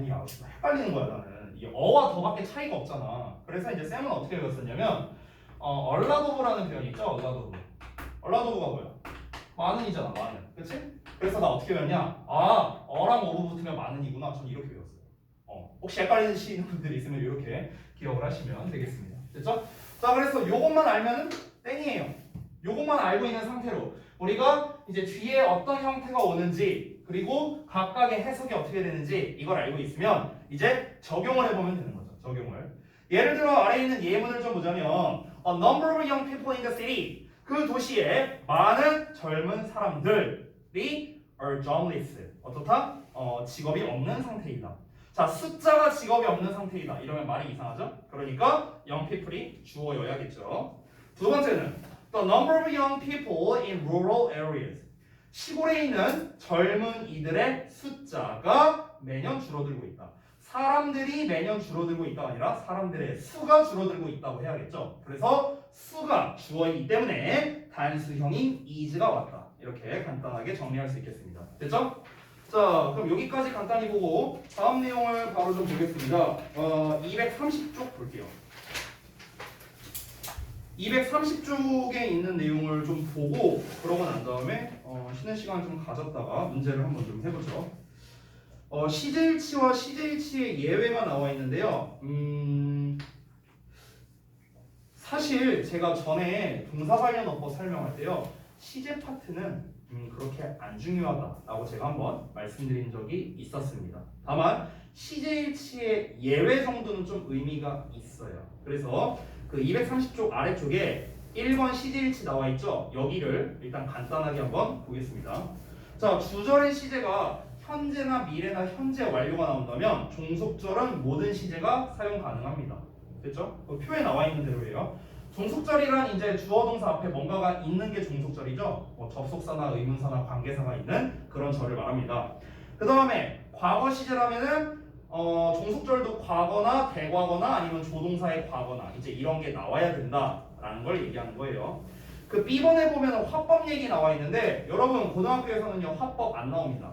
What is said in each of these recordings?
많으냐 헷갈리는 거야 나는. 이 어와 더밖에 차이가 없잖아. 그래서 이제 쌤은 어떻게 배웠었냐면 얼라도브라는 표현이 있죠. 얼라도브가 뭐야? 많은이잖아. 많은. 그치? 그래서 나 어떻게 배웠냐? 아 어랑 어부 붙으면 많은이구나. 전 이렇게 배웠어요. 혹시 헷갈리시는 분들이 있으면 이렇게 기억을 하시면 되겠습니다. 됐죠? 자 그래서 요것만 알면은 땡이에요. 요것만 알고 있는 상태로 우리가 이제 뒤에 어떤 형태가 오는지 그리고 각각의 해석이 어떻게 되는지 이걸 알고 있으면 이제 적용을 해보면 되는 거죠. 적용을. 예를 들어 아래에 있는 예문을 좀 보자면 A number of young people in the city. 그 도시에 많은 젊은 사람들이 are jobless. 어떻다? 직업이 없는 상태이다. 자, 숫자가 직업이 없는 상태이다. 이러면 말이 이상하죠? 그러니까 young people이 주어여야겠죠. 두 번째는 the number of young people in rural areas. 시골에 있는 젊은이들의 숫자가 매년 줄어들고 있다. 사람들이 매년 줄어들고 있다가 아니라 사람들의 수가 줄어들고 있다고 해야겠죠. 그래서 수가 주어이기 때문에 단수형인 is가 왔다. 이렇게 간단하게 정리할 수 있겠습니다. 됐죠? 자, 그럼 여기까지 간단히 보고 다음 내용을 바로 좀 보겠습니다. 230쪽 볼게요. 230쪽에 있는 내용을 좀 보고 그러고 난 다음에 쉬는 시간 좀 가졌다가 문제를 한번 좀 해보죠. CJ일치와 CJ일치의 예외가 나와 있는데요. 사실 제가 전에 동사 관련 어법 설명할 때요. CJ 파트는 그렇게 안 중요하다라고 제가 한번 말씀드린 적이 있었습니다. 다만 CJ일치의 예외 정도는 좀 의미가 있어요. 그래서 그 230쪽 아래쪽에 1번 CJ일치 나와 있죠? 여기를 일단 간단하게 한번 보겠습니다. 자, 주절의 시제가 현재나 미래나 현재 완료가 나온다면 종속절은 모든 시제가 사용 가능합니다. 됐죠? 표에 나와 있는 대로예요. 종속절이란 이제 주어 동사 앞에 뭔가가 있는 게 종속절이죠. 접속사나 의문사나 관계사가 있는 그런 절을 말합니다. 그 다음에 과거 시제라면은 종속절도 과거나 대과거나 아니면 조동사의 과거나 이제 이런 게 나와야 된다라는 걸 얘기하는 거예요. 그 B번에 보면 화법 얘기 나와 있는데 여러분 고등학교에서는요 화법 안 나옵니다.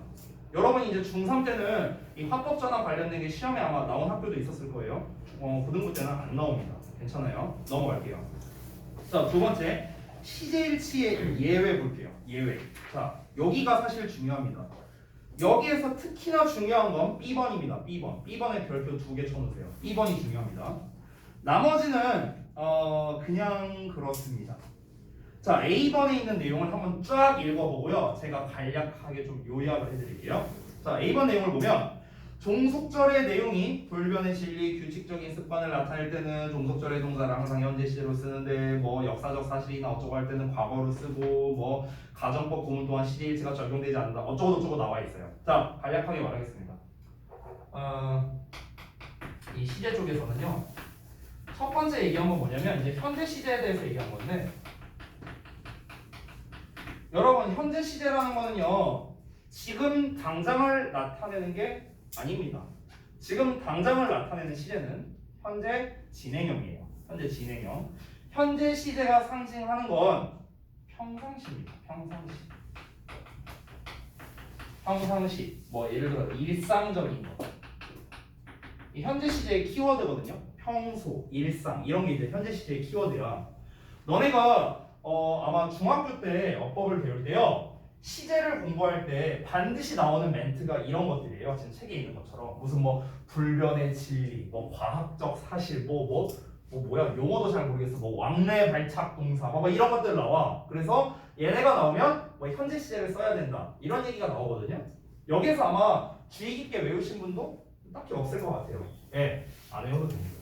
여러분 이제 중3 때는 이 화법 전환 관련된 게 시험에 아마 나온 학교도 있었을 거예요. 고등부 때는 안 나옵니다. 괜찮아요. 넘어갈게요. 자, 두 번째 CJ일치의 예외 볼게요. 예외. 자, 여기가 사실 중요합니다. 여기에서 특히나 중요한 건 B번입니다. B번. B번에 별표 2개 쳐놓으세요. B번이 중요합니다. 나머지는 그냥 그렇습니다. 자, A번에 있는 내용을 한번 쫙 읽어보고요. 제가 간략하게 좀 요약을 해드릴게요. 자, A번 내용을 보면 종속절의 내용이 불변의 진리, 규칙적인 습관을 나타낼 때는 종속절의 동사를 항상 현재 시제로 쓰는데 뭐 역사적 사실이나 어쩌고 할 때는 과거로 쓰고 뭐 가정법 구문 또한 CJ일치가 적용되지 않는다. 어쩌고 저쩌고 나와 있어요. 자, 간략하게 말하겠습니다. 이 시제 쪽에서는요. 첫 번째 얘기한 건 뭐냐면 이제 현재 시제에 대해서 얘기한 건데 여러분 현재 시제라는 거는요. 지금 당장을 나타내는 게 아닙니다. 지금 당장을 나타내는 시제는 현재 진행형이에요. 현재 진행형. 현재 시제가 상징하는 건 평상시입니다. 평상시. 뭐 예를 들어 일상적인 거. 이 현재 시제의 키워드거든요. 평소, 일상 이런 게 이제 현재 시제의 키워드야. 너네가 아마 중학교 때 어법을 배울 때요. 시제를 공부할 때 반드시 나오는 멘트가 이런 것들이에요. 지금 책에 있는 것처럼 무슨 뭐 불변의 진리, 뭐 과학적 사실, 뭐야 용어도 잘 모르겠어. 뭐 왕래 발착 동사, 뭐 이런 것들 나와. 그래서 얘네가 나오면 뭐 현재 시제를 써야 된다. 이런 얘기가 나오거든요. 여기서 아마 주의 깊게 외우신 분도 딱히 없을 것 같아요. 예, 안 외워도 됩니다.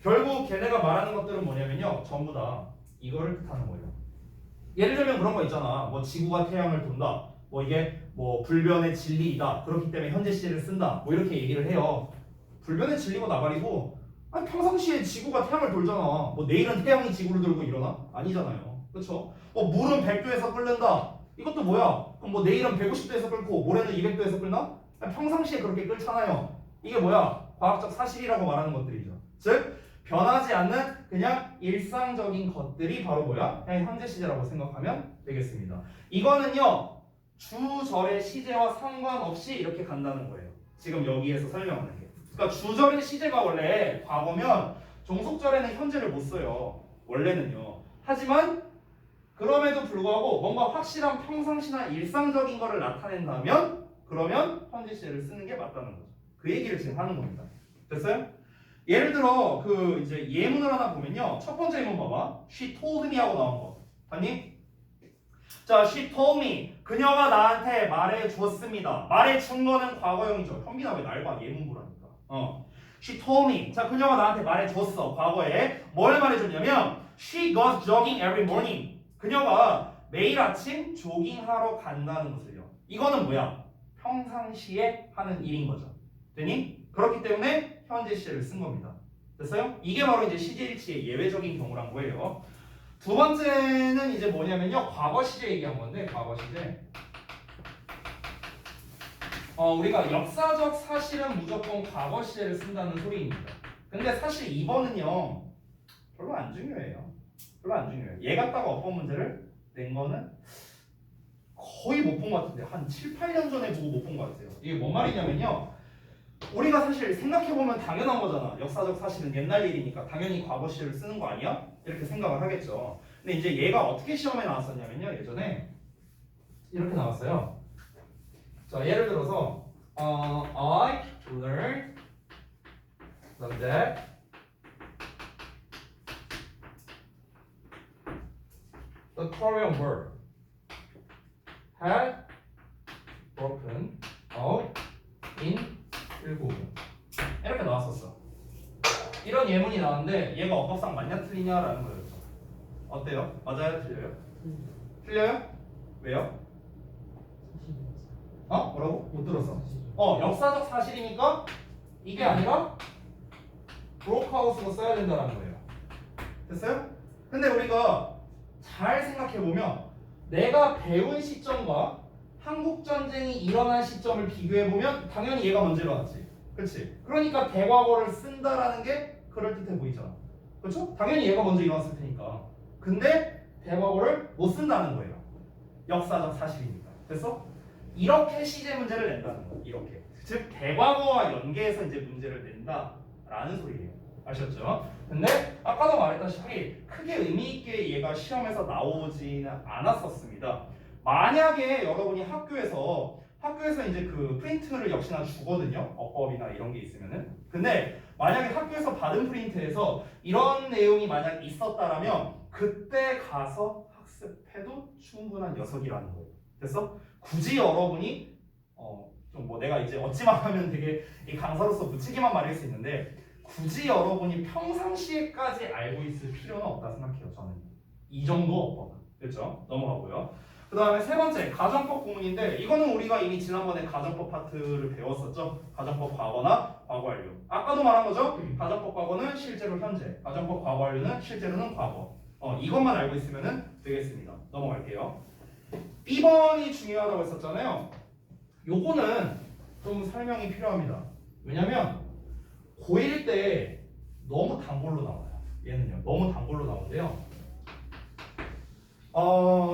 결국 걔네가 말하는 것들은 뭐냐면요, 전부 다 이거를 뜻하는 거예요. 예를 들면 그런 거 있잖아. 뭐 지구가 태양을 돈다. 뭐 이게 뭐 불변의 진리이다. 그렇기 때문에 현재 시제를 쓴다. 뭐 이렇게 얘기를 해요. 불변의 진리고 나발이고 아니 평상시에 지구가 태양을 돌잖아. 뭐 내일은 태양이 지구를 돌고 일어나? 아니잖아요. 그렇죠? 물은 100도에서 끓는다. 이것도 뭐야? 그럼 뭐 내일은 150도에서 끓고 모레는 200도에서 끓나? 아니, 평상시에 그렇게 끓잖아요. 이게 뭐야? 과학적 사실이라고 말하는 것들이죠. 즉 변하지 않는 그냥 일상적인 것들이 바로 뭐야? 그냥 현재 시제라고 생각하면 되겠습니다. 이거는요 주절의 시제와 상관없이 이렇게 간다는 거예요. 지금 여기에서 설명하는 게. 그러니까 주절의 시제가 원래 과거면 종속절에는 현재를 못 써요. 원래는요. 하지만 그럼에도 불구하고 뭔가 확실한 평상시나 일상적인 거를 나타낸다면 그러면 현재 시제를 쓰는 게 맞다는 거죠. 그 얘기를 지금 하는 겁니다. 됐어요? 예를 들어 그 이제 예문을 하나 보면요. 첫 번째 예문 봐봐. She told me 하고 나온 거. 봤니? 자, she told me. 그녀가 나한테 말해 주었습니다. 말해 준 거는 과거형이죠. 현빈아 왜 날 봐? 예문 보라니까. She told me. 자, 그녀가 나한테 말해 줬어. 과거에 뭘 말해 줬냐면 she goes jogging every morning. 그녀가 매일 아침 조깅하러 간다는 것을요. 이거는 뭐야? 평상시에 하는 일인 거죠. 되니? 그렇기 때문에 현재 시제를 쓴 겁니다. 됐어요? 이게 바로 이제 시제일치의 예외적인 경우란 거예요. 두 번째는 이제 뭐냐면요. 과거 시제 얘기한 건데, 과거 시제. 우리가 역사적 사실은 무조건 과거 시제를 쓴다는 소리입니다. 근데 사실 이번은요. 별로 안 중요해요. 별로 안 중요해요. 얘 갖다가 어법 문제를 낸 거는 거의 못 본 것 같은데 한 7, 8년 전에 보고 못 본 것 같아요. 이게 뭔 말이냐면요. 우리가 사실 생각해보면 당연한 거잖아. 역사적 사실은 옛날 일이니까 당연히 과거 시제를 쓰는 거 아니야? 이렇게 생각을 하겠죠. 근데 이제 얘가 어떻게 시험에 나왔었냐면요. 예전에 이렇게 나왔어요. 자, 예를 들어서 I learned that the Korean war had broken out in 1955. 이렇게 나왔었어. 이런 예문이 나왔는데 얘가 어법상 맞냐 틀리냐라는 거였죠. 어때요? 맞아요? 틀려요? 틀려요? 왜요? 뭐라고? 못 들었어. 역사적 사실이니까 이게 아니라 브로크아웃으로 써야 된다는 거예요. 됐어요? 근데 우리가 잘 생각해보면 내가 배운 시점과 한국전쟁이 일어난 시점을 비교해보면 당연히 얘가 먼저 일어났지. 그렇지? 그러니까 대과거를 쓴다라는 게 그럴듯해 보이잖아. 그렇죠? 당연히 얘가 먼저 일어났을 테니까. 근데 대과거를 못 쓴다는 거예요. 역사적 사실이니까. 됐어? 이렇게 시제 문제를 낸다는 거예요. 이렇게. 즉 대과거와 연계해서 이제 문제를 낸다라는 소리예요. 아셨죠? 근데 아까도 말했다시피 크게 의미 있게 얘가 시험에서 나오지는 않았었습니다. 만약에 여러분이 학교에서 이제 그 프린트를 역시나 주거든요. 어법이나 이런 게 있으면은. 근데 만약에 학교에서 받은 프린트에서 이런 내용이 만약 있었다라면 그때 가서 학습해도 충분한 녀석이라는 거예요. 됐어? 굳이 여러분이 좀 뭐 내가 이제 어찌만 하면 되게 이 강사로서 무책임한 말일 수 있는데 굳이 여러분이 평상시에까지 알고 있을 필요는 없다 생각해요. 저는 이 정도 어법은. 그렇죠? 넘어가고요. 그 다음에 세 번째 가정법 구문인데 이거는 우리가 이미 지난번에 가정법 파트를 배웠었죠. 가정법 과거나 과거 완료. 아까도 말한 거죠. 가정법 과거는 실제로 현재, 가정법 과거 완료는 실제로는 과거. 이것만 알고 있으면 되겠습니다. 넘어갈게요. B번이 중요하다고 했었잖아요. 요거는 좀 설명이 필요합니다. 왜냐면 고1 때 너무 단골로 나와요. 얘는요. 너무 단골로 나오는데요.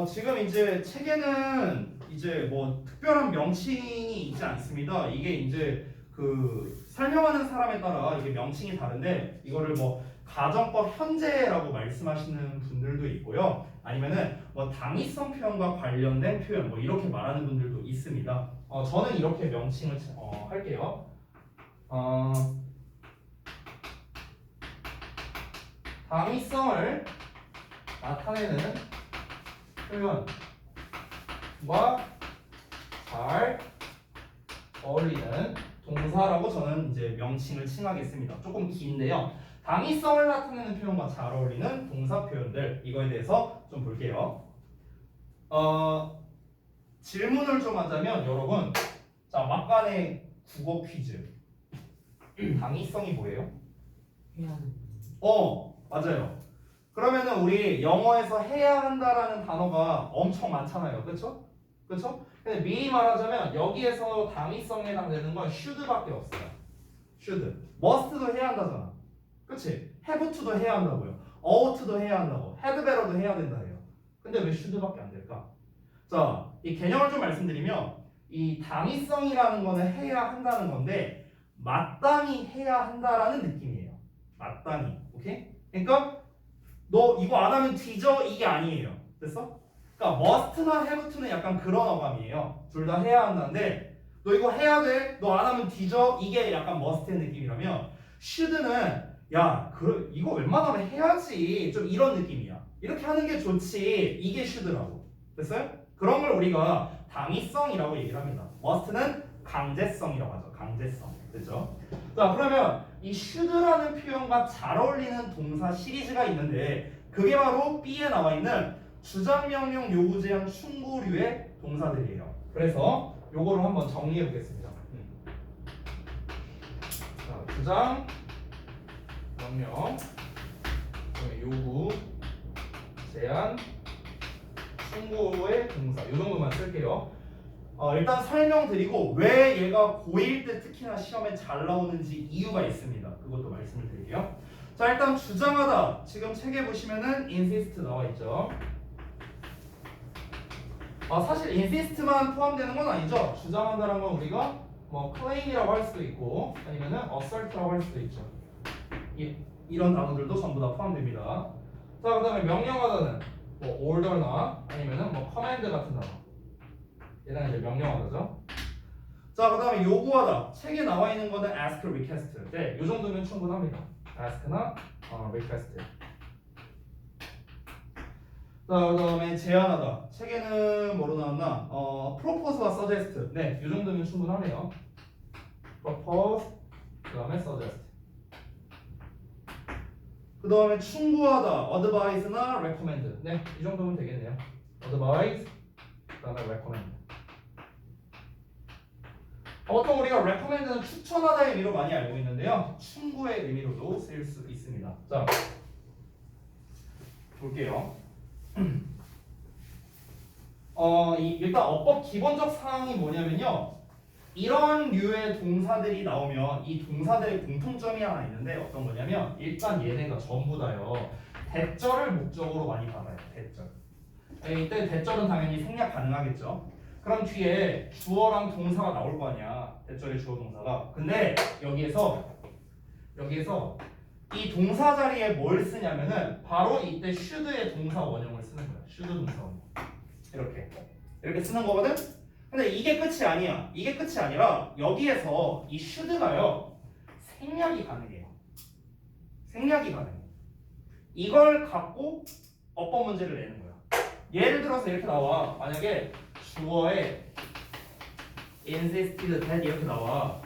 지금 이제 책에는 이제 뭐 특별한 명칭이 있지 않습니다. 이게 이제 그 설명하는 사람에 따라 이게 명칭이 다른데 이거를 뭐 가정법 현재라고 말씀하시는 분들도 있고요. 아니면은 뭐 당위성 표현과 관련된 표현 뭐 이렇게 말하는 분들도 있습니다. 저는 이렇게 명칭을 할게요. 당위성을 나타내는 표현과 잘 어울리는 동사라고 저는 이제 명칭을 칭하겠습니다. 조금 긴데요. 당위성을 나타내는 표현과 잘 어울리는 동사 표현들 이거에 대해서 좀 볼게요. 질문을 좀 하자면 여러분 자 막간의 국어 퀴즈 당위성이 뭐예요? 맞아요. 그러면은 우리 영어에서 해야 한다라는 단어가 엄청 많잖아요. 그렇죠? 그렇죠? 근데 미리 말하자면 여기에서 당위성에 해당되는 건 should밖에 없어요. should. must도 해야 한다잖아. 그렇지? have to도 해야 한다고요. ought to도 해야 한다고. had better도 해야 된다 해요. 근데 왜 should밖에 안 될까? 자, 이 개념을 좀 말씀드리면 이 당위성이라는 거는 해야 한다는 건데 마땅히 해야 한다라는 느낌이에요. 마땅히. 오케이? 그러니까 너 이거 안 하면 뒤져 이게 아니에요. 됐어? 그러니까 must나 have to는 약간 그런 어감이에요. 둘 다 해야 한다는데 너 이거 해야 돼. 너 안 하면 뒤져. 이게 약간 must의 느낌이라면 should는 야, 이거 웬만하면 해야지. 좀 이런 느낌이야. 이렇게 하는 게 좋지. 이게 should라고. 됐어요? 그런 걸 우리가 당위성이라고 얘기를 합니다. must는 강제성이라고 하죠. 강제성. 됐죠? 자, 그러면 이 should라는 표현과 잘 어울리는 동사 시리즈가 있는데 그게 바로 B에 나와 있는 주장, 명령, 요구, 제한, 충고류의 동사들이에요. 그래서 요거를 한번 정리해 보겠습니다. 자, 주장, 명령, 요구, 제한, 충고의 동사 이 정도만 쓸게요. 일단 설명드리고 왜 얘가 고1 때 특히나 시험에 잘 나오는지 이유가 있습니다. 그것도 말씀을 드릴게요. 자, 일단 주장하다. 지금 책에 보시면은 insist 나와 있죠. 사실 insist만 포함되는 건 아니죠. 주장한다는 건 우리가 뭐 claim이라고 할 수도 있고 아니면은 assert라고 할 수도 있죠. 이런 단어들도 전부 다 포함됩니다. 자, 그다음에 명령하다는 뭐 order나 아니면은 뭐 command 같은 단어. 얘는 이제 명령하다죠. 자, 그다음에 요구하다. 책에 나와 있는 거는 ask, request. 네, 요 정도면 충분합니다. ask나 request. 자, 그다음에 제안하다. 책에는 뭐로 나왔나? propose와 suggest. 네, 요 정도면 충분하네요. propose, 그다음에 suggest. 그다음에 충고하다. advise나 recommend. 네, 이 정도면 되겠네요. advise, 그다음에 recommend. 보통 우리가 recommend는 추천하다의 의미로 많이 알고 있는데요. 충고의 의미로도 쓰일 수 있습니다. 자, 볼게요. 일단 어법 기본적 사항이 뭐냐면요. 이런 류의 동사들이 나오면 이 동사들의 공통점이 하나 있는데 어떤 거냐면 일단 얘네가 전부 다요. 대절을 목적으로 많이 받아요. 대절. 이때 대절은 당연히 생략 가능하겠죠. 그럼 뒤에 주어랑 동사가 나올 거 아니야. 대절의 주어 동사가. 근데 여기에서 이 동사 자리에 뭘 쓰냐면은 바로 이때 should의 동사 원형을 쓰는 거야. should 동사 원형. 이렇게 쓰는 거거든. 근데 이게 끝이 아니야. 이게 끝이 아니라 여기에서 이 should가요. 생략이 가능해요. 생략이 가능해. 이걸 갖고 어법 문제를 내는 거야. 예를 들어서 이렇게 나와. 만약에 주어에 insisted that 이렇게 나와.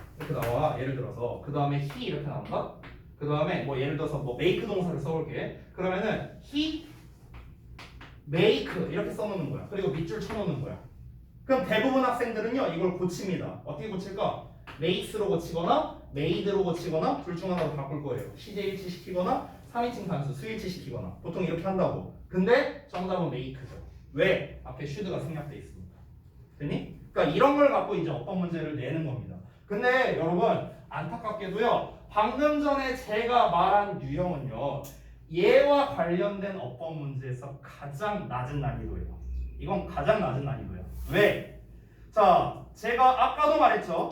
예를 들어서 그 다음에 he 이렇게 나온다. 그 다음에 뭐 예를 들어서 뭐 make 동사를 써볼게. 그러면은 he make 이렇게 써놓는 거야. 그리고 밑줄 쳐놓는 거야. 그럼 대부분 학생들은요 이걸 고칩니다. 어떻게 고칠까? makes로 고치거나 made로 고치거나 둘 중 하나로 바꿀 거예요. 시제일치 시키거나 3인칭 단수 수일치 시키거나 보통 이렇게 한다고. 근데 정답은 make죠. 왜? 앞에 should가 생략돼 있습니다. 됐니? 그러니까 이런 걸 갖고 이제 어법 문제를 내는 겁니다. 근데 여러분 안타깝게도요 방금 전에 제가 말한 유형은요 얘와 관련된 어법 문제에서 가장 낮은 난이도예요. 이건 가장 낮은 난이도예요. 왜? 자, 제가 아까도 말했죠.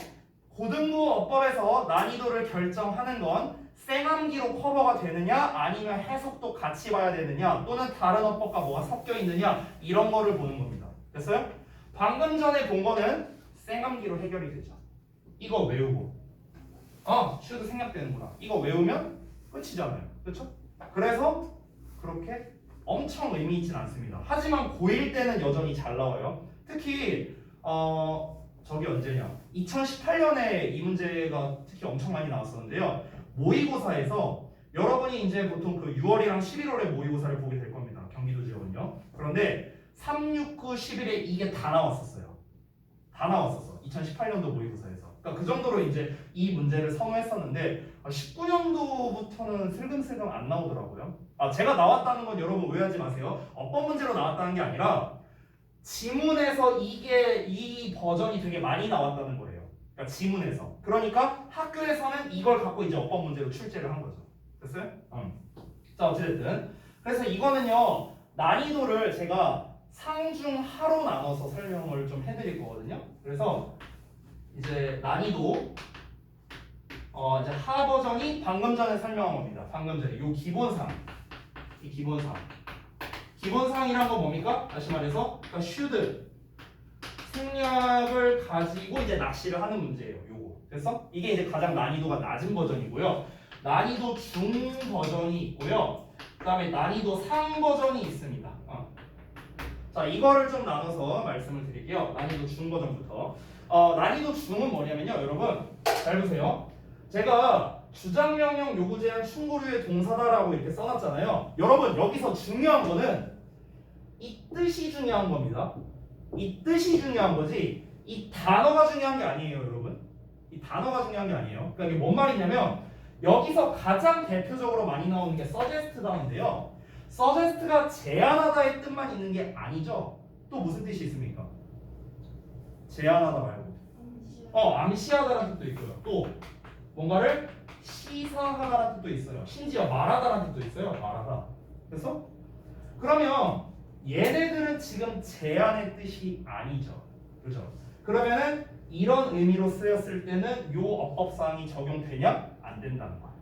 고등부 어법에서 난이도를 결정하는 건 쌩암기로 커버가 되느냐 아니면 해석도 같이 봐야 되느냐 또는 다른 어법과 뭐가 섞여 있느냐 이런 거를 보는 겁니다. 됐어요? 방금 전에 본 거는 쌩암기로 해결이 되죠. 이거 외우고 should 생략되는구나. 이거 외우면 끝이잖아요. 그렇죠? 그래서 그렇게 엄청 의미 있진 않습니다. 하지만 고1 때는 여전히 잘 나와요. 특히 저기 언제냐 2018년에 이 문제가 특히 엄청 많이 나왔었는데요. 모의고사에서 여러분이 이제 보통 그 6월이랑 11월에 모의고사를 보게 될 겁니다. 경기도 지역은요. 그런데 3, 6, 9, 11에 이게 다 나왔었어요. 다 나왔었어. 2018년도 모의고사에서. 그러니까 그 정도로 이제 이 문제를 선호했었는데 19년도부터는 슬금슬금 안 나오더라고요. 제가 나왔다는 건 여러분 오해하지 마세요. 어법 문제로 나왔다는 게 아니라 지문에서 이 버전이 되게 많이 나왔다는 거예요. 그러니까 지문에서. 그러니까 학교에서는 이걸 갖고 이제 어법 문제로 출제를 한 거죠. 됐어요? 자, 어찌됐든. 그래서 이거는요, 난이도를 제가 상중하로 나눠서 설명을 좀 해드릴 거거든요. 그래서 이제 난이도 이제 하 버전이 방금 전에 설명한 겁니다. 방금 전에 요 기본상, 이 기본상이란 건 뭡니까? 다시 말해서 그러니까 should 생략을 가지고 이제 낚시를 하는 문제예요. 요거. 됐어? 이게 이제 가장 난이도가 낮은 버전이고요. 난이도 중 버전이 있고요. 그다음에 난이도 상 버전이 있습니다. 자, 이거를 좀 나눠서 말씀을 드릴게요. 난이도 중 버전부터. 난이도 중은 뭐냐면요, 여러분 잘 보세요. 제가 주장명령 요구제한 충고류의 동사다라고 이렇게 써놨잖아요. 여러분 여기서 중요한 거는 이 뜻이 중요한 겁니다. 이 뜻이 중요한 거지 이 단어가 중요한 게 아니에요, 여러분. 이 단어가 중요한 게 아니에요. 그러니까 이게 뭔 말이냐면 여기서 가장 대표적으로 많이 나오는 게 suggest다인데요. suggest가 제안하다의 뜻만 있는 게 아니죠. 또 무슨 뜻이 있습니까? 제안하다 말고 암시하다라는 뜻도 있고요. 또 뭔가를 시사하다라는 뜻도 있어요. 심지어 말하다라는 뜻도 있어요. 말하다. 됐어? 그러면 얘네들은 지금 제안의 뜻이 아니죠. 그렇죠? 그러면은 이런 의미로 쓰였을 때는 요 어법사항이 적용되냐? 안 된다는 거야.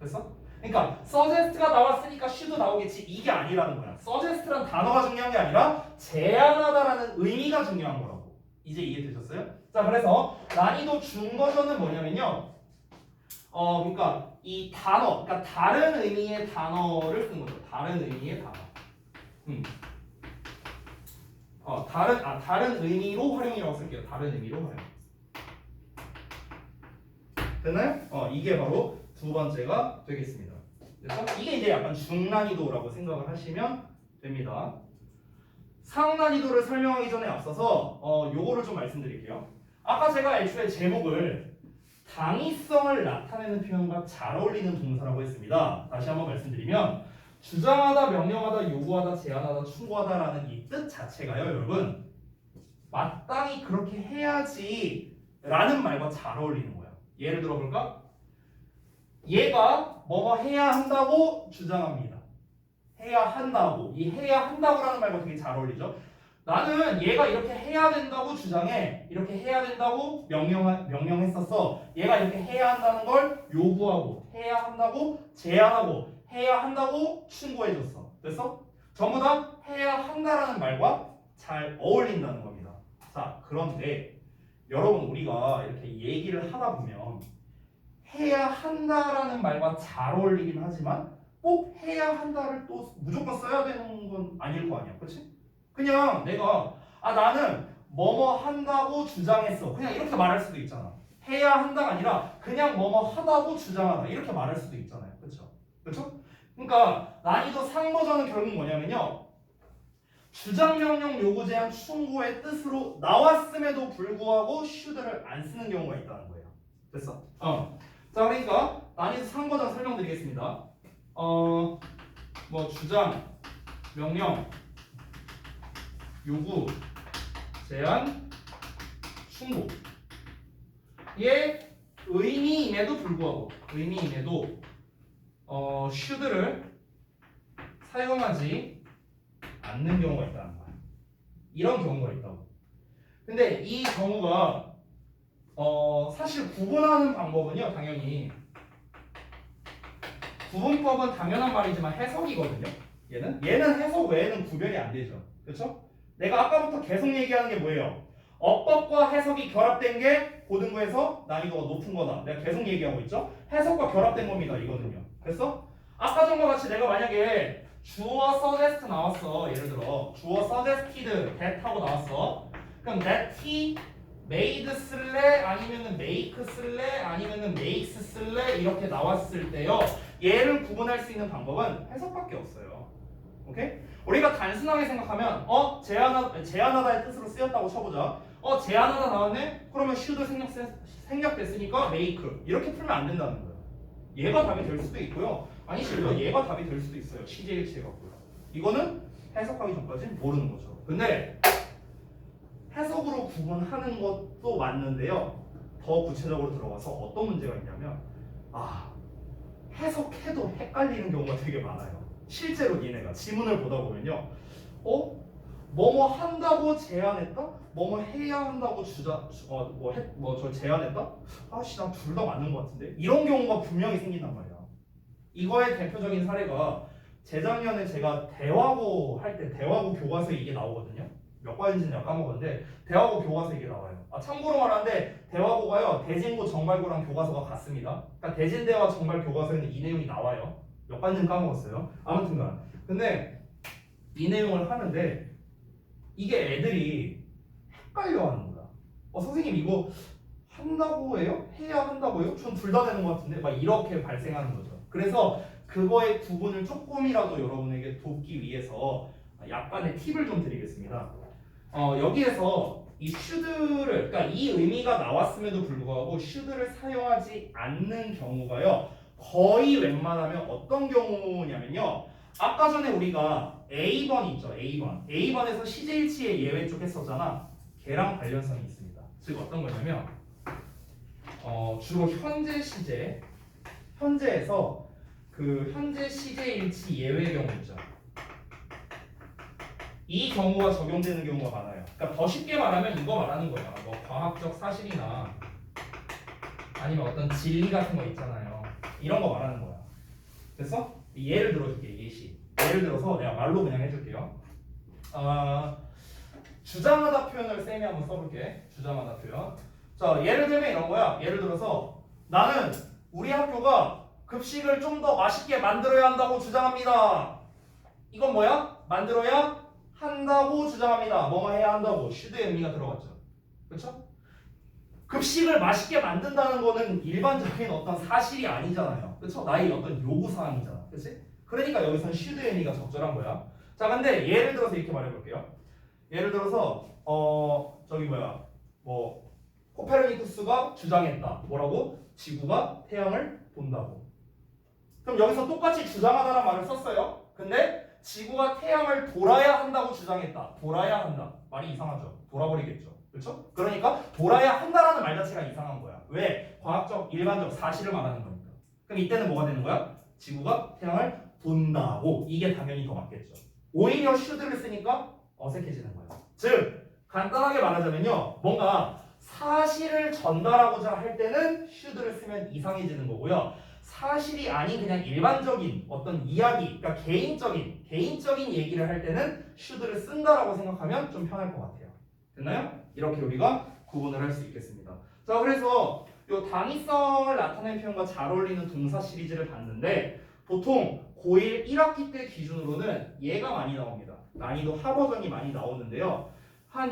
됐어? 그러니까 suggest가 나왔으니까 should 나오겠지 이게 아니라는 거야. suggest란 단어가 중요한 게 아니라 제안하다라는 의미가 중요한 거라고. 이제 이해되셨어요? 자, 그래서 난이도 중 버전은 뭐냐면요. 그러니까 이 단어, 그러니까 다른 의미의 단어를 쓴 거죠. 다른 의미의 단어. 다른 의미로 활용이라고 쓸게요. 다른 의미로 활용. 됐나요? 이게 바로 두 번째가 되겠습니다. 그래서 이게 이제 약간 중난이도라고 생각을 하시면 됩니다. 상난이도를 설명하기 전에 앞서서 요거를 좀 말씀드릴게요. 아까 제가 애초에 제목을 당위성을 나타내는 표현과 잘 어울리는 동사라고 했습니다. 다시 한번 말씀드리면 주장하다, 명령하다, 요구하다, 제안하다, 충고하다라는 이 뜻 자체가요, 여러분 마땅히 그렇게 해야지 라는 말과 잘 어울리는 거예요. 예를 들어볼까? 얘가 뭐뭐 해야 한다고 주장합니다. 해야 한다고. 이 해야 한다고라는 말과 되게 잘 어울리죠. 나는 얘가 이렇게 해야 된다고 주장해. 이렇게 해야 된다고 명령했었어. 얘가 이렇게 해야 한다는 걸 요구하고 해야 한다고 제안하고 해야 한다고 충고해줬어. 됐어? 전부 다 해야 한다라는 말과 잘 어울린다는 겁니다. 자, 그런데 여러분 우리가 이렇게 얘기를 하다 보면 해야 한다라는 말과 잘 어울리긴 하지만 꼭 해야 한다를 또 무조건 써야 되는 건 아닐 거 아니야. 그렇지? 그냥 내가 나는 뭐뭐 한다고 주장했어. 그냥 이렇게 말할 수도 있잖아. 해야 한다가 아니라 그냥 뭐뭐 하다고 주장하다. 이렇게 말할 수도 있잖아요. 그렇죠? 그렇죠? 그러니까 난이도 상 버전은 결국 뭐냐면요. 주장명령 요구제한 충고의 뜻으로 나왔음에도 불구하고 should를 안 쓰는 경우가 있다는 거예요. 됐어? 자, 그러니까 난이도 상 버전 설명드리겠습니다. 뭐 주장, 명령, 요구, 제안, 충고. 얘 의미임에도 불구하고 should를 사용하지 않는 경우가 있다는 거야. 이런 경우가 있다고. 근데 이 경우가 사실 구분하는 방법은요, 당연히 구분법은 당연한 말이지만 해석이거든요. 얘는 해석 외에는 구별이 안 되죠. 그렇죠? 내가 아까부터 계속 얘기하는 게 뭐예요? 어법과 해석이 결합된 게 고등부에서 난이도가 높은 거다. 내가 계속 얘기하고 있죠? 해석과 결합된 겁니다. 이거는요. 됐어? 아까 전과 같이 내가 만약에 주어 suggest 나왔어. 예를 들어 주어 suggested that 하고 나왔어. 그럼 that he made 쓸래? 아니면은 make 쓸래? 아니면은 makes 쓸래? 이렇게 나왔을 때요. 얘를 구분할 수 있는 방법은 해석밖에 없어요. 오케이? 우리가 단순하게 생각하면 제안하다의 뜻으로 쓰였다고 쳐보자. 제안하다 나왔네? 그러면 should 생략됐으니까 make 이렇게 풀면 안 된다는 거예요. 얘가 답이 될 수도 있고요. 아니 실로 얘가 답이 될 수도 있어요. 시제일치해 갖고요. 이거는 해석하기 전까지는 모르는 거죠. 근데 해석으로 구분하는 것도 맞는데요. 더 구체적으로 들어가서 어떤 문제가 있냐면 해석해도 헷갈리는 경우가 되게 많아요. 실제로 얘네가 지문을 보다 보면요. 뭐뭐 한다고 제안했다? 뭐뭐 해야 한다고 저 제안했다? 아씨 난 둘 다 맞는 것 같은데 이런 경우가 분명히 생긴단 말이야. 이거의 대표적인 사례가 재작년에 제가 대화고 할 때 대화고 교과서에 이게 나오거든요. 몇 과인지는 내가 까먹었는데 대화고 교과서에 이게 나와요. 참고로 말하는데 대화고가요 대진고 정발고랑 교과서가 같습니다. 그러니까 대진대와 정발 교과서에는 이 내용이 나와요. 몇 과인지는 까먹었어요. 아무튼간 근데 이 내용을 하는데 이게 애들이 헷갈려하는 거야. 선생님 이거 한다고 해요? 해야 한다고 해요? 전 둘 다 되는 것 같은데 막 이렇게 발생하는 거죠. 그래서 그거의 구분을 조금이라도 여러분에게 돕기 위해서 약간의 팁을 좀 드리겠습니다. 여기에서 이 should를 그러니까 이 의미가 나왔음에도 불구하고 should를 사용하지 않는 경우가요. 거의 웬만하면 어떤 경우냐면요. 아까 전에 우리가 A번 있죠. A번에서 시제일치의 예외 쪽 했었잖아. 걔랑 관련성이 있습니다. 즉 어떤 거냐면 주로 현재에서 그 현재 시제일치 예외 경우 있죠. 이 경우가 적용되는 경우가 많아요. 그러니까 더 쉽게 말하면 이거 말하는 거야. 뭐 과학적 사실이나 아니면 어떤 진리 같은 거 있잖아요. 이런 거 말하는 거야. 됐어? 예를 들어줄게. 예를 들어서 내가 말로 그냥 해줄게요. 주장하다 표현을 쌤이 한번 써볼게. 주장하다 표현. 자, 예를 들면 이런 거야. 예를 들어서 나는 우리 학교가 급식을 좀 더 맛있게 만들어야 한다고 주장합니다. 이건 뭐야? 만들어야 한다고 주장합니다. 뭐뭐 해야 한다고. should의 의미가 들어갔죠. 그렇죠? 급식을 맛있게 만든다는 거는 일반적인 어떤 사실이 아니잖아요. 그렇죠? 나의 어떤 요구사항이잖아. 그렇지? 그러니까 여기서는 should의 의미가 적절한 거야. 자, 근데 예를 들어서 이렇게 말해볼게요. 예를 들어서 코페르니쿠스가 주장했다. 뭐라고? 지구가 태양을 본다고. 그럼 여기서 똑같이 주장하다는 말을 썼어요. 근데 지구가 태양을 돌아야 한다고 주장했다. 돌아야 한다. 말이 이상하죠. 돌아버리겠죠. 그렇죠? 그러니까 돌아야 한다라는 말 자체가 이상한 거야. 왜? 과학적 일반적 사실을 말하는 거니까. 그럼 이때는 뭐가 되는 거야? 지구가 태양을 본다고. 이게 당연히 더 맞겠죠. 오히려 should를 쓰니까 어색해지는 거예요. 즉 간단하게 말하자면요. 뭔가 사실을 전달하고자 할 때는 should를 쓰면 이상해지는 거고요. 사실이 아닌 그냥 일반적인 어떤 이야기, 그러니까 개인적인 얘기를 할 때는 should를 쓴다라고 생각하면 좀 편할 것 같아요. 됐나요? 이렇게 우리가 구분을 할 수 있겠습니다. 자, 그래서 이 당위성을 나타내는 표현과 잘 어울리는 동사 시리즈를 봤는데 보통 고1 1학기 때 기준으로는 얘가 많이 나옵니다. 난이도 하버전이 많이 나오는데요.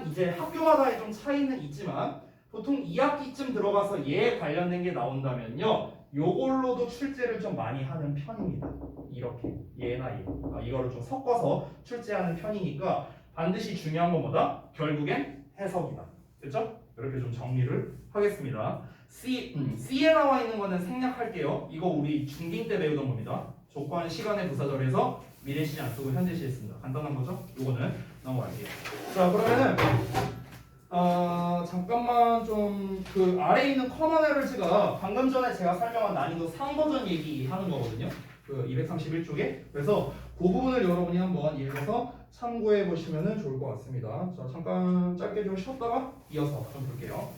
이제 학교마다 좀 차이는 있지만 보통 2학기쯤 들어가서 얘에 관련된 게 나온다면요. 요걸로도 출제를 좀 많이 하는 편입니다. 이렇게 얘나 얘 이거를 좀 섞어서 출제하는 편이니까 반드시 중요한 건 뭐다? 결국엔 해석이다. 됐죠? 이렇게 좀 정리를 하겠습니다. C에 나와 있는 거는 생략할게요. 이거 우리 중딩 때 배우던 겁니다. 조건 시간의 부사절에서 미래시제 안 쓰고 현재시에 씁니다. 간단한 거죠? 요거는 넘어갈게요. 자, 그러면은 잠깐만 좀 그 아래에 있는 커먼 에러즈가 방금 전에 제가 설명한 난이도 3버전 얘기하는 거거든요. 그 231쪽에. 그래서 그 부분을 여러분이 한번 읽어서 참고해 보시면 좋을 것 같습니다. 자, 잠깐 짧게 좀 쉬었다가 이어서 좀 볼게요.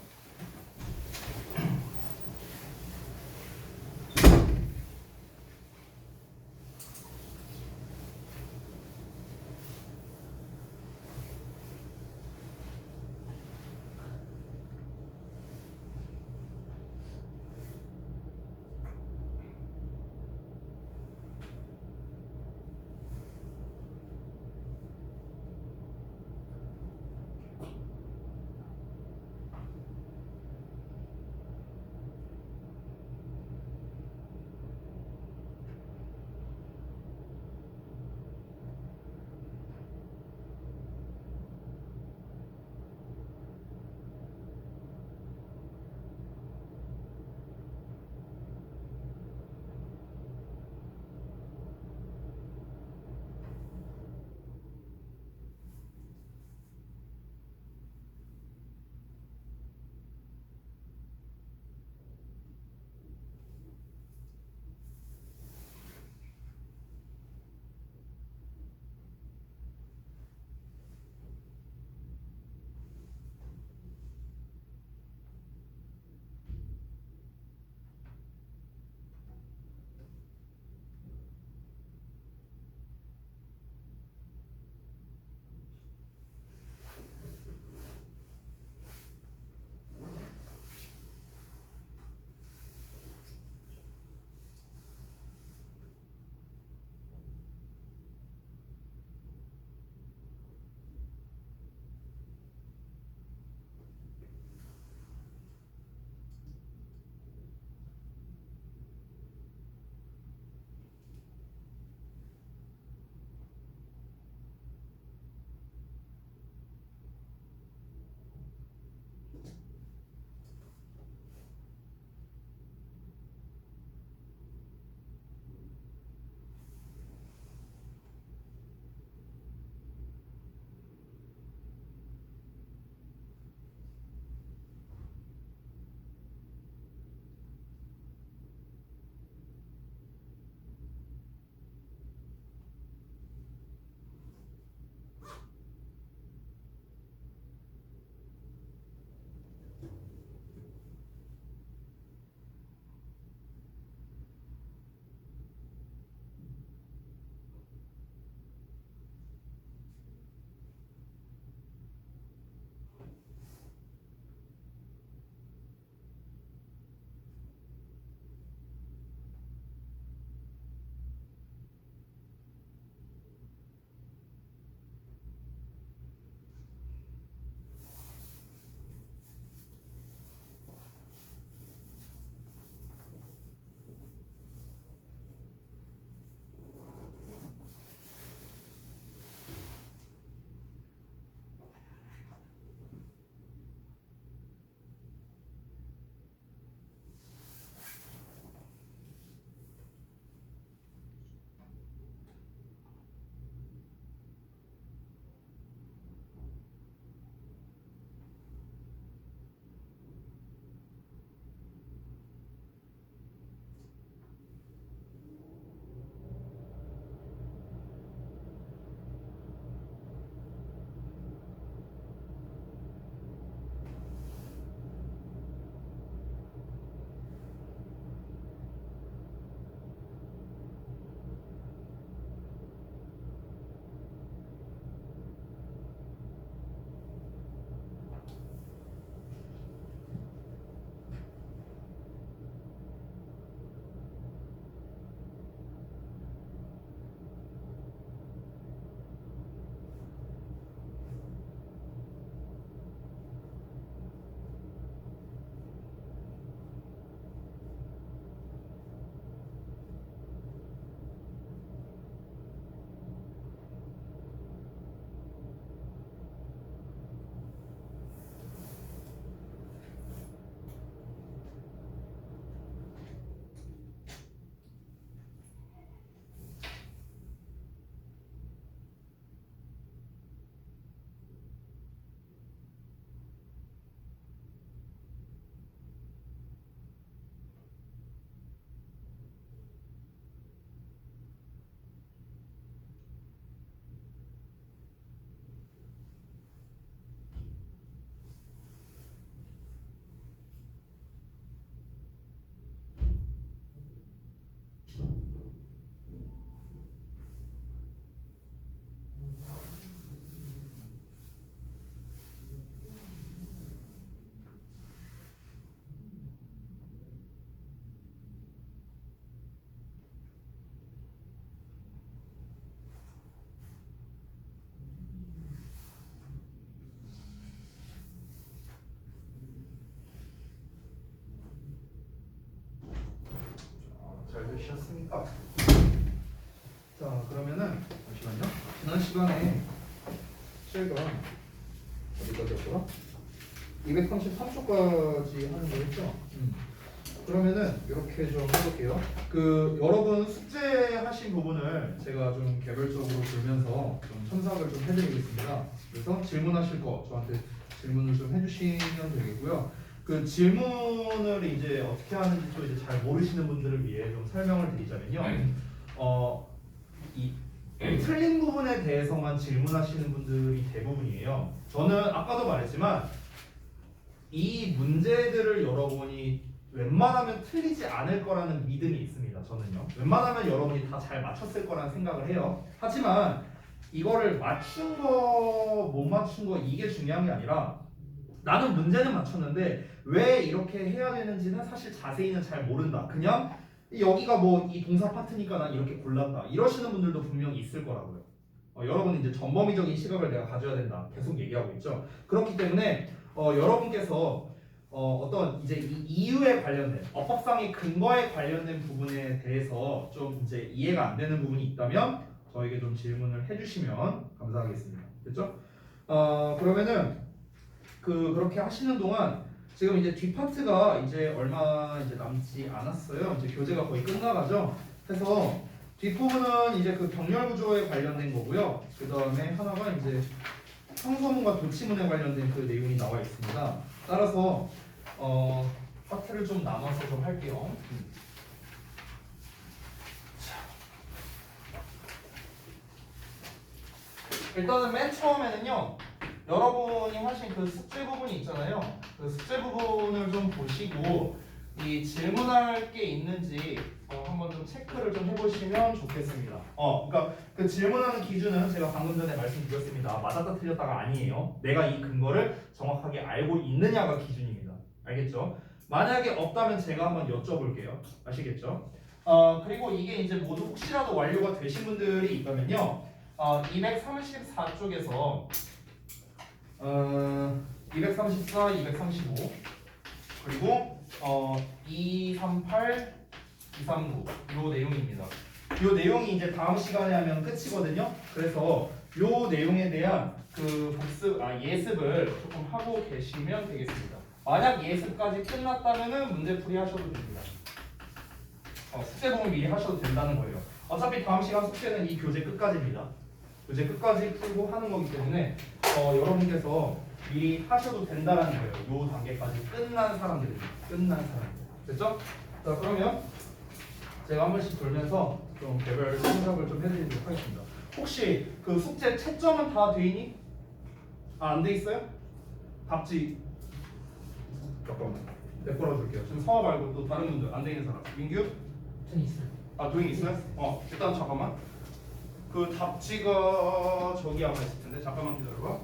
잘 되셨습니까? 자, 그러면은 잠시만요. 지난 시간에 저희가 어디까지였더라? 233초까지 하는 거 했죠? 그러면은 이렇게 좀 해볼게요. 그 여러분 숙제하신 부분을 제가 좀 개별적으로 돌면서 좀 첨삭을 좀 해드리겠습니다. 그래서 질문하실 거 저한테 질문을 좀 해주시면 되겠고요. 그 질문을 이제 어떻게 하는지 또 이제 잘 모르시는 분들을 위해 좀 설명을 드리자면요. 이 틀린 부분에 대해서만 질문하시는 분들이 대부분이에요. 저는 아까도 말했지만 이 문제들을 여러분이 웬만하면 틀리지 않을 거라는 믿음이 있습니다. 저는요. 웬만하면 여러분이 다 잘 맞췄을 거라는 생각을 해요. 하지만 이거를 맞춘 거, 못 맞춘 거 이게 중요한 게 아니라 나는 문제는 맞췄는데 왜 이렇게 해야 되는지는 사실 자세히는 잘 모른다. 그냥 여기가 뭐 이 동사 파트니까 난 이렇게 골랐다. 이러시는 분들도 분명히 있을 거라고요. 여러분은 이제 전범위적인 시각을 내가 가져야 된다. 계속 얘기하고 있죠. 그렇기 때문에 여러분께서 어떤 이제 이 이유에 관련된 어법상의 근거에 관련된 부분에 대해서 좀 이제 이해가 안 되는 부분이 있다면 저에게 좀 질문을 해주시면 감사하겠습니다. 됐죠? 그러면은 그렇게 하시는 동안 지금 이제 뒷파트가 이제 얼마 이제 남지 않았어요. 이제 교재가 거의 끝나가죠. 그래서 뒷부분은 이제 그 병렬 구조에 관련된 거고요. 그 다음에 하나가 이제 상소문과 도치문에 관련된 그 내용이 나와 있습니다. 따라서 파트를 좀 나눠서 좀 할게요. 일단은 맨 처음에는요. 여러분이 하신 그 숙제 부분이 있잖아요. 그 숙제 부분을 좀 보시고 이 질문할 게 있는지 한번 좀 체크를 좀 해보시면 좋겠습니다. 그러니까 그 질문하는 기준은 제가 방금 전에 말씀드렸습니다. 맞았다 틀렸다가 아니에요. 내가 이 근거를 정확하게 알고 있느냐가 기준입니다. 알겠죠? 만약에 없다면 제가 한번 여쭤볼게요. 아시겠죠? 그리고 이게 이제 모두 혹시라도 완료가 되신 분들이 있다면요. 234쪽에서 234, 235 그리고 238, 239 요 내용입니다. 요 내용이 이제 다음 시간에 하면 끝이거든요. 그래서 요 내용에 대한 그 예습을 조금 하고 계시면 되겠습니다. 만약 예습까지 끝났다면은 문제풀이 하셔도 됩니다. 숙제 부분 미리 하셔도 된다는 거예요. 어차피 다음 시간 숙제는 이 교재 끝까지입니다. 교재 끝까지 풀고 하는 거기 때문에 여러분께서 미리 하셔도 된다는 거예요. 요 단계까지 끝난 사람들입니다. 끝난 사람들. 됐죠? 자, 그러면 제가 한 번씩 돌면서 좀 개별 생각을 좀 해드리도록 하겠습니다. 혹시 그 숙제 채점은 다 돼 있니? 안 돼 있어요? 답지 잠깐만 내꺼라 줄게요. 지금 서아 말고 또 다른 분들 안 돼 있는 사람. 민규? 전 있어요. 도잉 있어요? 일단 잠깐만. 그 답지가 저기 아마 있을 텐데 잠깐만 기다려봐.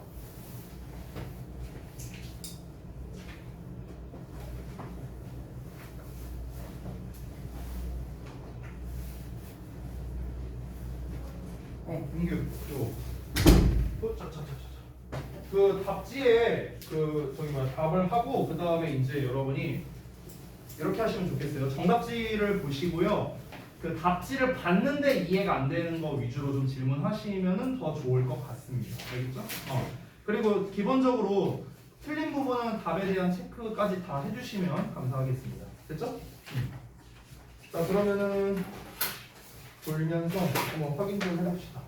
민규, 요. 그 답지에 그 저기 뭐야 답을 하고 그 다음에 이제 여러분이 이렇게 하시면 좋겠어요. 정답지를 보시고요. 그 답지를 봤는데 이해가 안 되는 거 위주로 좀 질문하시면은 더 좋을 것 같습니다. 알겠죠? 그리고 기본적으로 틀린 부분은 답에 대한 체크까지 다 해주시면 감사하겠습니다. 됐죠? 자, 그러면은 돌면서 한번 확인 좀 해봅시다.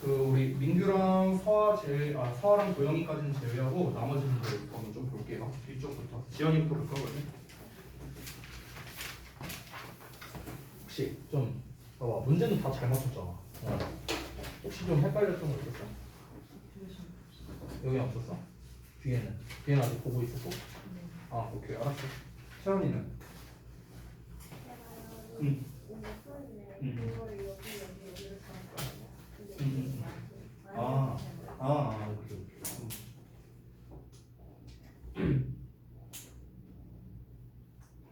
그 우리 민규랑 서아랑 도영이까지는 제외하고 나머지 분들 한번 좀 볼게요. 뒤쪽부터 지연이부터 볼까 그러면? 혹시 좀 봐봐 문제는 다 잘 맞췄잖아. 혹시 좀 헷갈렸던 거 있었어? 여기 없었어? 뒤에는 아직 보고 있었고? 오케이 알았어. 채연이는? 응. 오케이.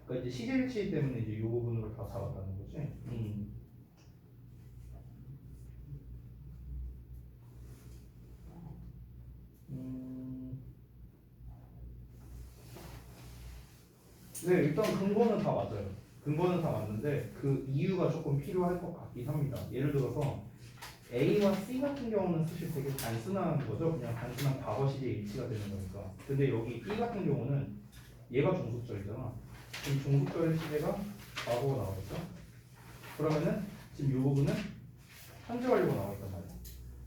그러니까 이제 시제일치 때문에 이제 이 부분으로 다 잡았다는 거지. 네, 일단 근거는 다 맞아요. 근거는 다 맞는데 그 이유가 조금 필요할 것 같긴 합니다. 예를 들어서 A와 C 같은 경우는 사실 되게 단순한 거죠. 그냥 단순한 과거 시제 일치가 되는 거니까. 근데 여기 B 같은 경우는 얘가 종속절이잖아. 그럼 종속절의 시제가 과거가 나오겠죠? 그러면은 지금 이 부분은 현재 완료가 나와 있단 말이야.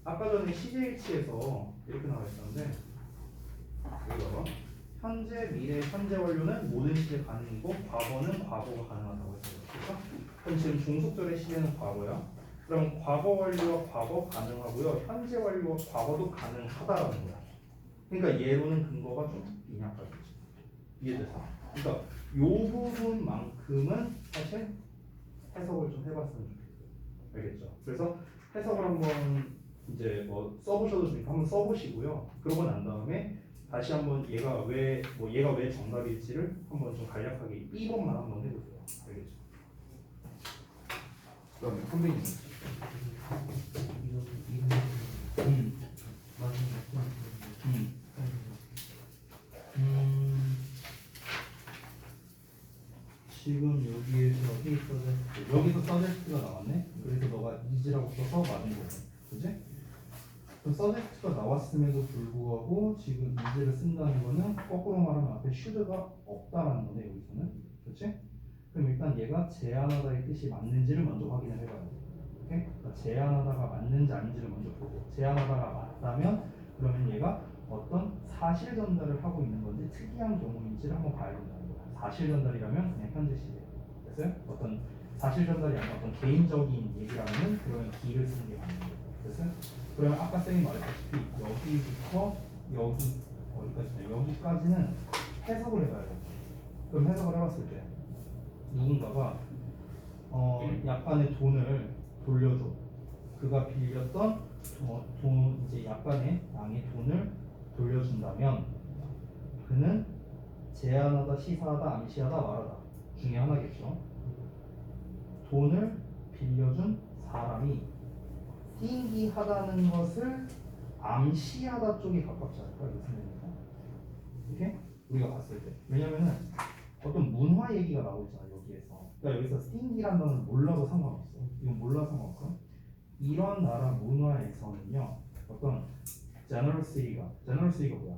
아까 전에 시제 일치에서 이렇게 나와 있었는데 여기 봐봐. 현재, 미래, 현재 완료는 모든 시제 가능이고 과거는 과거가 가능하다고 했어요. 그렇죠? 그럼 지금 종속절의 시제는 과거야. 그럼 과거 완료와 과거 가능하고요. 현재 완료와 과거도 가능하다라는 거야. 그러니까 예로는 근거가 좀 미약하겠지. 이해돼서? 그러니까 요 부분만큼은 사실 해석을 좀 해봤으면 좋겠어요. 알겠죠? 그래서 해석을 한번 이제 뭐 써보셔도 좋으니까 한번 써보시고요. 그러고 난 다음에 다시 한번 얘가 왜 정답일지를 한번 좀 간략하게 B번만 한번 해보세요. 알겠죠? 그다음에 선배님. 지금 여기에서 여기서 서제스트가 나왔네. 그래서 너가 이지라고 써서 맞은 거고, 그지? 그럼 서제스트가 나왔음에도 불구하고 지금 이지를 쓴다는 거는 거꾸로 말하면 앞에 should가 없다라는 거네 여기서는, 그렇지? 그럼 일단 얘가 제한하다의 뜻이 맞는지를 먼저 확인을 해봐야 돼. 오케이? 그러니까 제한하다가 맞는지 아닌지를 먼저 보고, 제한하다가 맞다면 그러면 얘가 어떤 사실 전달을 하고 있는 건지 특이한 경우인지를 한번 봐야 된다는 거야. 사실 전달이라면 그냥 현재 시제. 됐어요? 어떤 사실 전달이 아니라 어떤 개인적인 얘기라면 그러면 기를 쓰는 게 맞는 거예요. 됐어요? 그러면 아까 쌤이 말했다시피 여기부터 여기까지는 해석을 해봐야 돼요. 그럼 해석을 해봤을 때 누군가가 약간의 돈을 돌려줘. 그가 빌렸던 이제 약간의 양의 돈을 돌려준다면 그는 제한하다, 시사하다, 암시하다, 말하다 중에 하나겠죠. 돈을 빌려준 사람이 띵기하다는 것을 암시하다 쪽이 가깝지 않을까 이 생각입니다. 이렇게 우리가 봤을 때, 왜냐면은 어떤 문화 얘기가 나오고 있잖아 여기에서. 그러니까 여기서 스팅기란 단어를 몰라도 상관없어. 이건 몰라도 상관없어. 이런 나라 문화에서는요 어떤 제너럴시티가 뭐야?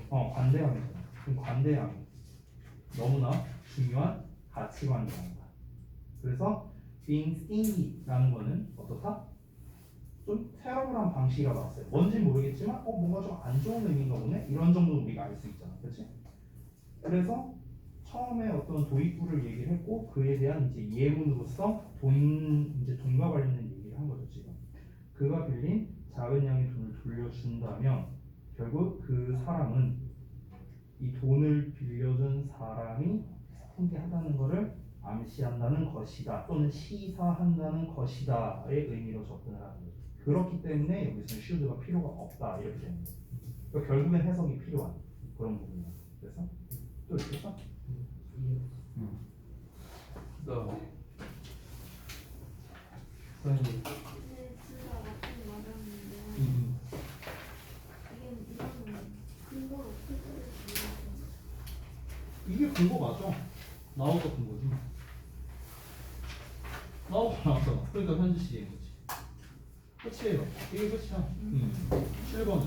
관대함이잖아. 그럼 관대함이 너무나 중요한 가치관이라는 거야. 그래서 being stingy라는 거는 어떻다? 좀 테러블한 방식이라 나왔어요. 뭔지 모르겠지만 뭔가 좀 안 좋은 의미인가 보네? 이런 정도 우리가 알 수 있잖아. 그렇지? 그래서 처음에 어떤 도입부를 얘기를 했고 그에 대한 이제 예문으로서 돈과 관련된 얘기를 한 거죠. 지금 그가 빌린 작은 양의 돈을 돌려준다면 결국 그 사람은 이 돈을 빌려준 사람이 스팅기하다는 것을 암시한다는 것이다 또는 시사한다는 것이다의 의미로 접근을 하는 거죠. 그렇기 때문에 여기서는 should가 필요가 없다 이렇게 되는 거예요. 그러니까 결국엔 해석이 필요한 그런 부분이에요. 그래서 또 있겠어? 그다음에 선생님. 네, 진짜 맞긴 맞았는데 이거는 근거를 어떻게 쓸지 이게 근거 맞아. 나오고 근거지. 나왔잖아. 그러니까 현지 시제인 거지. 끝이에요. 이게 끝이야. 7번은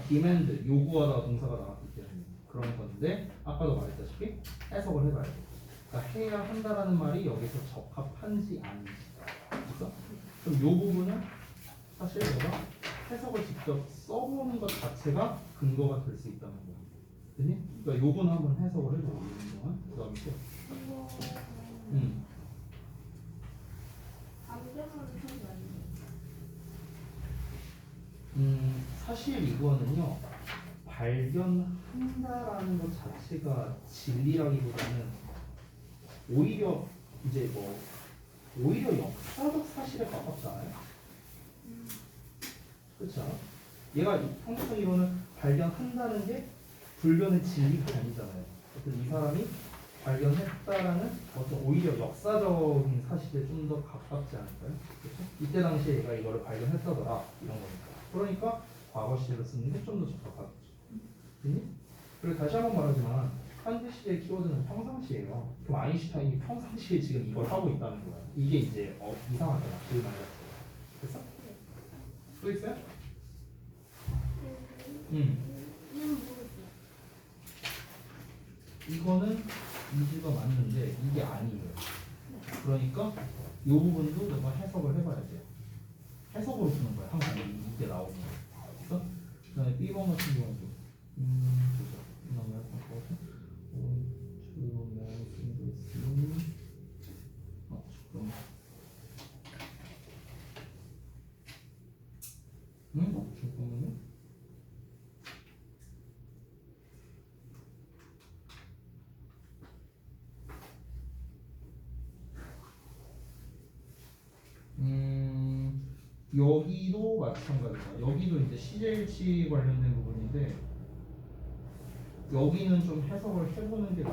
demand 요구하다 동사가 나왔기 때문에 그런 건데 아까도 말했다시피 해석을 해봐야 돼. 그러니까 해야 한다라는 말이 여기서 적합한지 아닌지. 그래서 그럼 요 부분은 사실 내가 해석을 직접 써보는 것 자체가 근거가 될 수 있다는 거야. 그니? 그러니까 요거는 한번 해석을 해보고 있는 동안 그 다음에 또 사실 이거는요 발견한다라는 것 자체가 진리라기보다는 오히려 이제 오히려 역사적 사실에 가깝지 않아요? 그렇지 않아? 얘가 상대성 이론은 발견한다는 게 불변의 진리가 아니잖아요. 어떤 이 사람이 발견했다라는 어떤 오히려 역사적인 사실에 좀 더 가깝지 않을까요? 그렇죠? 이때 당시에 얘가 이거를 발견했다더라 이런 거니까. 그러니까 과거 시제로 쓰는 게 좀 더 적합하겠죠. 그니? 그리고 다시 한번 말하지만 현재 시제의 키워드는 평상시예요. 그럼 아인슈타인이 평상시에 지금 이걸 하고 있다는 거야. 이게 이제 이상하잖아. 그 말이야. 됐어? 또 있어요? 이건 모르겠어요. 이거는 이지가 맞는데 이게 아니에요. 그러니까 이 부분도 내가 해석을 해봐야 돼요. 해석으로 쓰는 거야. 항상 이게 나오는 거. 그래서 그다음에 B번 같은 경우도 보자. 그다음에 바꿔서 잠깐. 잠깐만요. 여기도 마찬가지다. 여기도 이제 CJ일치 관련된 부분인데 여기는 좀 해석을 해보는 게 나을